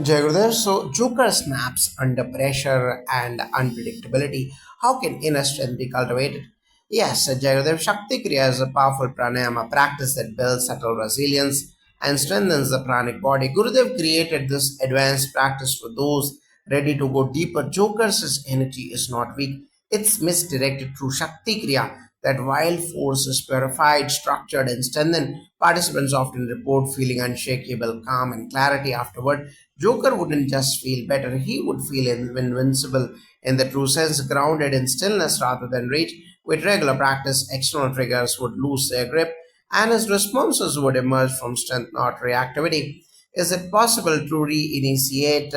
Jai Gurudev, so Joker snaps under pressure and unpredictability. How can inner strength be cultivated? Yes, Jai Gurudev, Shakti Kriya is a powerful pranayama practice that builds subtle resilience and strengthens the pranic body. Gurudev created this advanced practice for those ready to go deeper. Joker's energy is not weak, it's misdirected through Shakti Kriya. That wild force is purified, structured, and strengthened. Participants often report feeling unshakable, calm, and clarity afterward. Joker wouldn't just feel better, he would feel invincible in the true sense, grounded in stillness rather than rage. With regular practice, external triggers would lose their grip and his responses would emerge from strength, not reactivity. Is it possible to reinitiate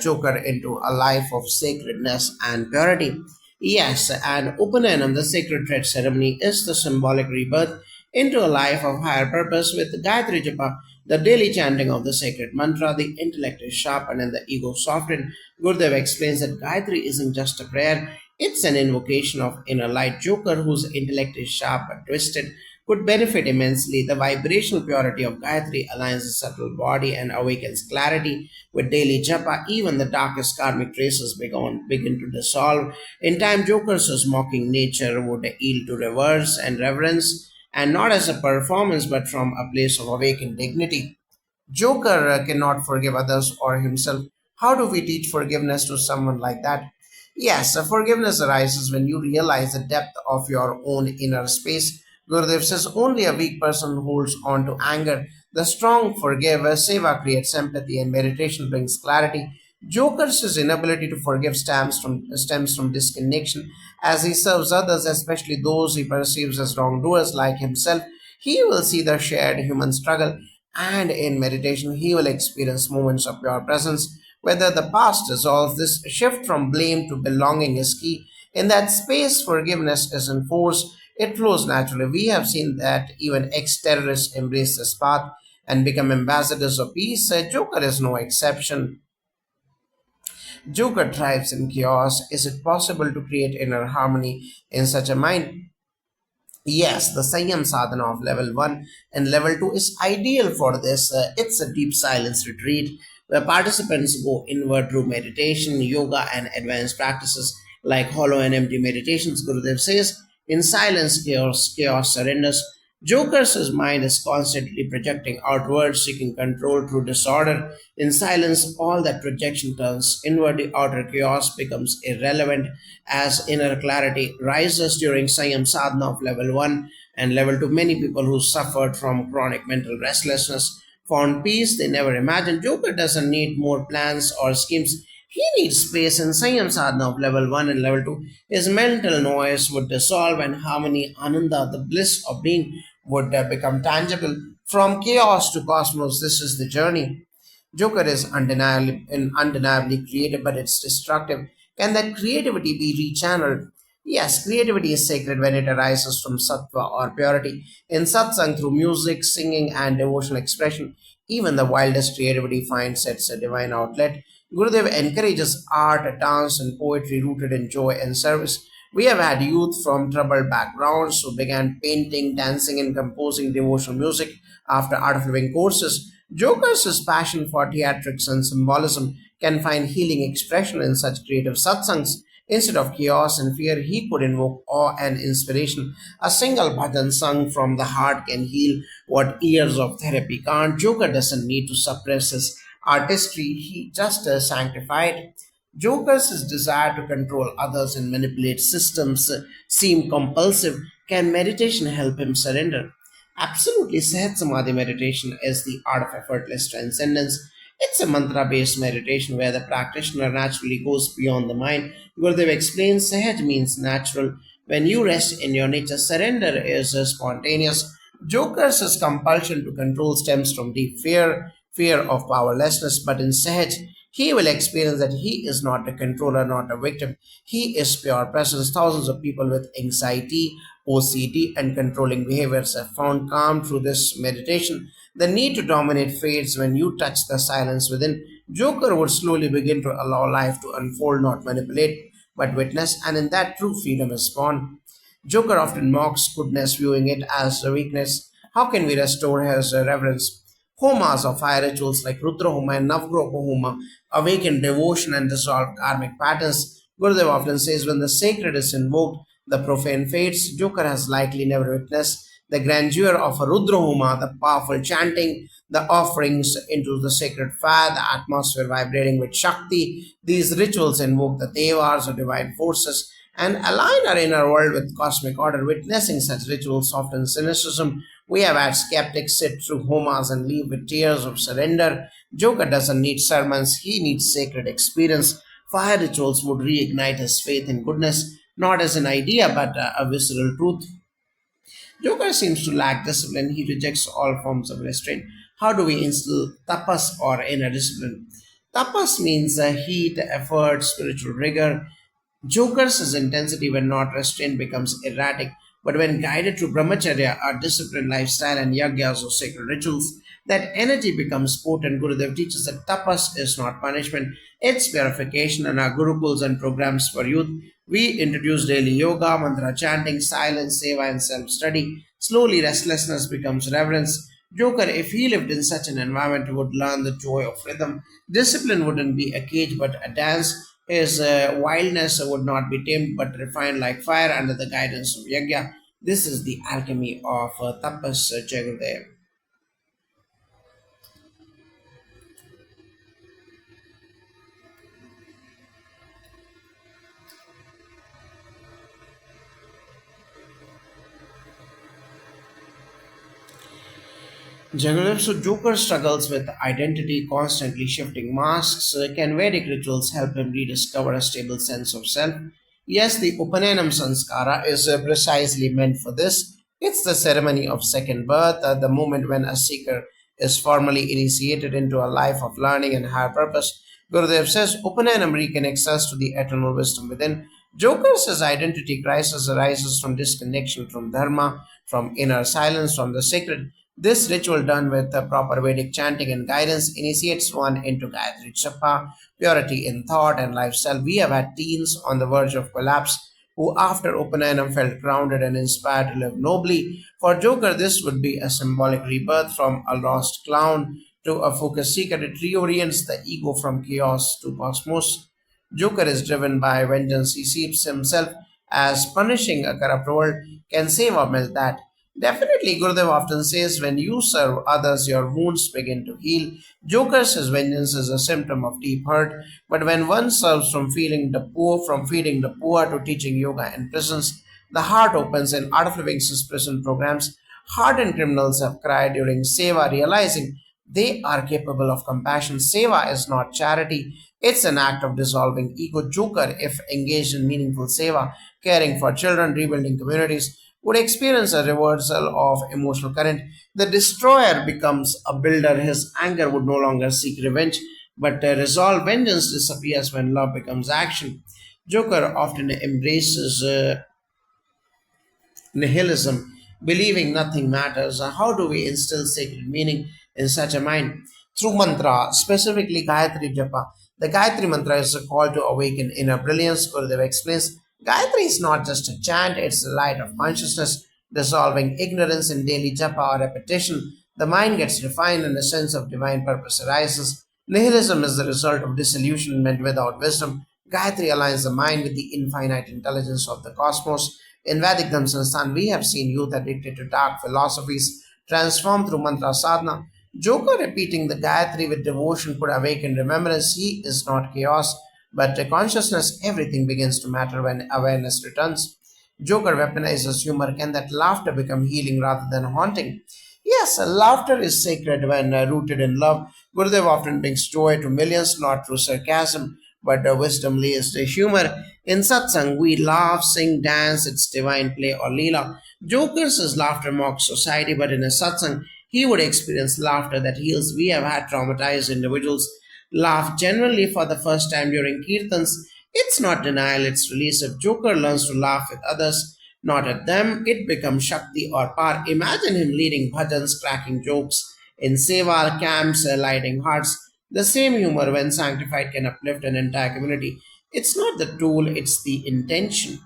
Joker into a life of sacredness and purity? Yes, and Upanayana, the sacred thread ceremony, is the symbolic rebirth into a life of higher purpose with Gayatri Japa, the daily chanting of the sacred mantra. The intellect is sharpened and the ego softened. Gurudev explains that Gayatri isn't just a prayer, it's an invocation of inner light. Joker, whose intellect is sharp but twisted, could benefit immensely. The vibrational purity of Gayatri aligns the subtle body and awakens clarity. With daily japa, even the darkest karmic traces begin to dissolve. In time, Joker's mocking nature would yield to reverse and reverence, and not as a performance but from a place of awakened dignity. Joker cannot forgive others or himself. How do we teach forgiveness to someone like that? Yes, forgiveness arises when you realize the depth of your own inner space. Gurudev says only a weak person holds on to anger. The strong forgive. Seva creates empathy, and meditation brings clarity. Joker's inability to forgive stems from disconnection. As he serves others, especially those he perceives as wrongdoers like himself, he will see the shared human struggle, and in meditation, he will experience moments of pure presence. Whether the past dissolves, this shift from blame to belonging is key. In that space, forgiveness isn't forced, it flows naturally. We have seen that even ex terrorists embrace this path and become ambassadors of peace. Joker is no exception. Joker thrives in chaos. Is it possible to create inner harmony in such a mind? Yes, the Sanyam sadhana of level 1 and level 2 is ideal for this. It's a deep silence retreat where participants go inward through meditation, yoga, and advanced practices like hollow and empty meditations. Gurudev says, in silence, chaos surrenders. Joker's mind is constantly projecting outward, seeking control through disorder. In silence, all that projection turns inward. The outer chaos becomes irrelevant as inner clarity rises during Sanyam sadhana of level 1 and level 2. Many people who suffered from chronic mental restlessness found peace they never imagined. Joker doesn't need more plans or schemes. He needs space. In Sanyam sadhana of level 1 and level 2. His mental noise would dissolve and harmony, ananda, the bliss of being, would become tangible. From chaos to cosmos, this is the journey. Joker is undeniably creative, but it's destructive. Can that creativity be rechanneled? Yes, creativity is sacred when it arises from sattva or purity. In satsang, through music, singing, and devotional expression, even the wildest creativity finds its divine outlet. Gurudev encourages art, dance, and poetry rooted in joy and service. We have had youth from troubled backgrounds who began painting, dancing, and composing devotional music after Art of Living courses. Joker's passion for theatrics and symbolism can find healing expression in such creative satsangs. Instead of chaos and fear, he could invoke awe and inspiration. A single bhajan sung from the heart can heal what years of therapy can't. Joker doesn't need to suppress his artistry, he just sanctified. Joker's desire to control others and manipulate systems seem compulsive. Can meditation help him surrender? Absolutely, Sahat Samadhi meditation is the art of effortless transcendence. It's a mantra based meditation where the practitioner naturally goes beyond the mind. Gurudev explains Sahaj means natural. When you rest in your nature, surrender is spontaneous. Joker's compulsion to control stems from deep fear of powerlessness, but in Sahaj, he will experience that he is not a controller, not a victim. He is pure presence. Thousands of people with anxiety, OCD, and controlling behaviors have found calm through this meditation. The need to dominate fades when you touch the silence within. Joker would slowly begin to allow life to unfold, not manipulate, but witness, and in that true freedom is born. Joker often mocks goodness, viewing it as a weakness. How can we restore his reverence? Homas or fire rituals like Rudra Homa and Navgraha Homa awaken devotion and dissolve karmic patterns. Gurudev often says when the sacred is invoked, the profane fades. Joker has likely never witnessed the grandeur of a Rudra Homa, the powerful chanting, the offerings into the sacred fire, the atmosphere vibrating with Shakti. These rituals invoke the Devas or divine forces and align our inner world with cosmic order. Witnessing such rituals softens cynicism. We have had skeptics sit through homas and leave with tears of surrender. Joker doesn't need sermons, he needs sacred experience. Fire rituals would reignite his faith in goodness, not as an idea but a visceral truth. Joker seems to lack discipline. He rejects all forms of restraint. How do we instill tapas or inner discipline? Tapas means heat, effort, spiritual rigor. Joker's intensity, when not restrained, becomes erratic, but when guided through brahmacharya, a disciplined lifestyle, and yagyas or sacred rituals, that energy becomes potent. Gurudev teaches that tapas is not punishment, it's purification, and our gurukuls and programs for youth. We introduce daily yoga, mantra chanting, silence, seva, and self study. Slowly, restlessness becomes reverence. Joker, if he lived in such an environment, would learn the joy of rhythm. Discipline wouldn't be a cage but a dance. His wildness would not be tamed but refined like fire under the guidance of Yagya. This is the alchemy of Tapas Jagudev. Jagudev, so Joker struggles with identity, constantly shifting masks. Can Vedic rituals help him rediscover a stable sense of self? Yes, the Upanayam Sanskara is precisely meant for this. It's the ceremony of second birth, the moment when a seeker is formally initiated into a life of learning and higher purpose. Gurudev says Upanayam reconnects us to the eternal wisdom within. Joker says identity crisis arises from disconnection from dharma, from inner silence, from the sacred. This ritual, done with the proper Vedic chanting and guidance, initiates one into Gayatri Japa, purity in thought and lifestyle. We have had teens on the verge of collapse who, after Upanayana, felt grounded and inspired to live nobly. For Joker, this would be a symbolic rebirth from a lost clown to a focus seeker. It reorients the ego from chaos to cosmos. Joker is driven by vengeance. He sees himself as punishing a corrupt world. Can save or melt that? Definitely, Gurudev often says when you serve others, your wounds begin to heal. Joker says vengeance is a symptom of deep hurt, but when one serves from feeding the poor to teaching yoga in prisons, the heart opens. In Art of Living prison programs, hardened criminals have cried during seva, realizing they are capable of compassion. Seva is not charity, it's an act of dissolving ego. Joker, if engaged in meaningful seva, caring for children, rebuilding communities, would experience a reversal of emotional current. The destroyer becomes a builder. His anger would no longer seek revenge, but resolve. Vengeance disappears when love becomes action. Joker often embraces nihilism, believing nothing matters. How do we instill sacred meaning in such a mind? Through mantra, specifically Gayatri Japa. The Gayatri mantra is a call to awaken inner brilliance. Gurudev explains Gayatri is not just a chant, it's the light of consciousness, dissolving ignorance in daily japa or repetition. The mind gets refined and a sense of divine purpose arises. Nihilism is the result of disillusionment without wisdom. Gayatri aligns the mind with the infinite intelligence of the cosmos. In Vedic Dhamma Sansthan, we have seen youth addicted to dark philosophies transformed through mantra sadhana. Joker repeating the Gayatri with devotion could awaken remembrance. He is not chaos, but consciousness. Everything begins to matter when awareness returns. Joker weaponizes humor. Can that laughter become healing rather than haunting? Yes, laughter is sacred when rooted in love. Gurudev often brings joy to millions, not through sarcasm, but wisdom lays the humor. In satsang, we laugh, sing, dance, it's divine play or leela. Joker's laughter mocks society, but in a satsang, he would experience laughter that heals. We have had traumatized individuals laugh genuinely for the first time during kirtans. It's not denial, it's release. If Joker learns to laugh with others, not at them, it becomes Shakti or power. Imagine him leading bhajans, cracking jokes in Seva camps, lighting hearts. The same humor, when sanctified, can uplift an entire community. It's not the tool, it's the intention.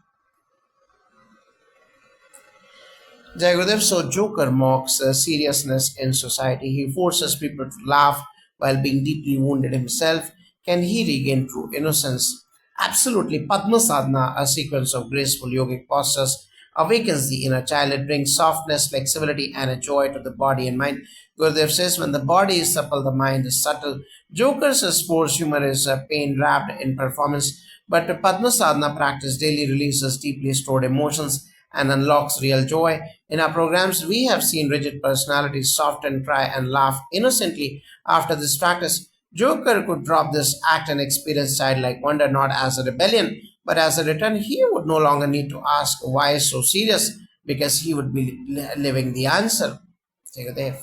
Jayagudev, so Joker mocks seriousness in society. He forces people to laugh while being deeply wounded himself. Can he regain true innocence? Absolutely. Padma Sadhana, a sequence of graceful yogic postures, awakens the inner child. It brings softness, flexibility, and a joy to the body and mind. Gurudev says, when the body is supple, the mind is subtle. Joker's sports humor is pain wrapped in performance, but the Padma Sadhana practice daily releases deeply stored emotions and unlocks real joy. In our programs, we have seen rigid personalities soften, cry, and laugh innocently after this practice. Joker could drop this act and experience childlike wonder not as a rebellion, but as a return. He would no longer need to ask why so serious because he would be living the answer. Take a day.